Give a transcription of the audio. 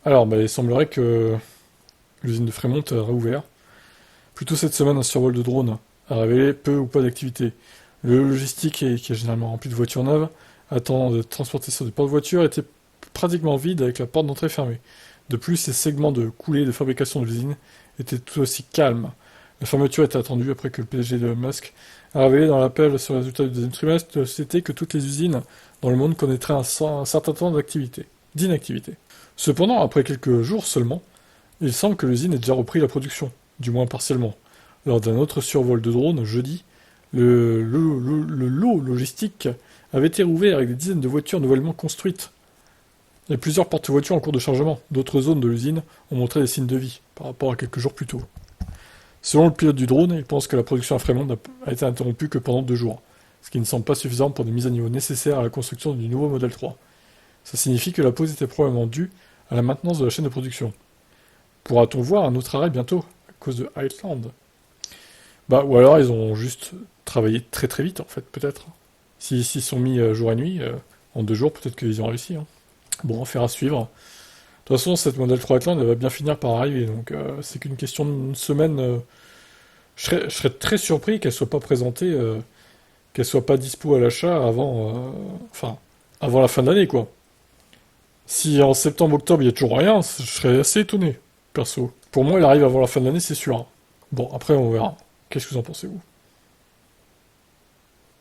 Alors, il semblerait que l'usine de Fremont a réouvert. Plus tôt cette semaine, un survol de drone a révélé peu ou pas d'activité. Le logistique, qui est généralement rempli de voitures neuves, attendant de transporter sur des porte-voitures, était pratiquement vide avec la porte d'entrée fermée. De plus, les segments de coulée de fabrication de l'usine étaient tout aussi calmes. La fermeture était attendue après que le PDG de Musk a révélé dans l'appel sur les résultats du deuxième trimestre de la société que toutes les usines dans le monde connaîtraient un certain temps d'inactivité. Cependant, après quelques jours seulement, il semble que l'usine ait déjà repris la production, du moins partiellement. Lors d'un autre survol de drone, jeudi, le lot logistique avait été rouvert avec des dizaines de voitures nouvellement construites. Il y a plusieurs porte-voitures en cours de chargement. D'autres zones de l'usine ont montré des signes de vie par rapport à quelques jours plus tôt. Selon le pilote du drone, il pense que la production à Fremont a été interrompue que pendant 2 jours, ce qui ne semble pas suffisant pour des mises à niveau nécessaires à la construction du nouveau modèle 3. Ça signifie que la pause était probablement due à la maintenance de la chaîne de production. Pourra-t-on voir un autre arrêt bientôt à cause de Heartland? Ou alors ils ont juste travaillé très très vite en fait, peut-être. S'ils s'y sont mis jour et nuit, en 2 jours, peut-être qu'ils ont réussi, hein. Bon, affaire à suivre. De toute façon, cette modèle 3 Heartland, elle va bien finir par arriver, donc c'est qu'une question d'une semaine. Je serais très surpris qu'elle soit pas présentée, qu'elle soit pas dispo à l'achat avant la fin de l'année, quoi. Si en septembre-octobre il y a toujours rien, je serais assez étonné, perso. Pour moi, elle arrive avant la fin de l'année, c'est sûr, hein. Bon, après on verra. Qu'est-ce que vous en pensez, vous?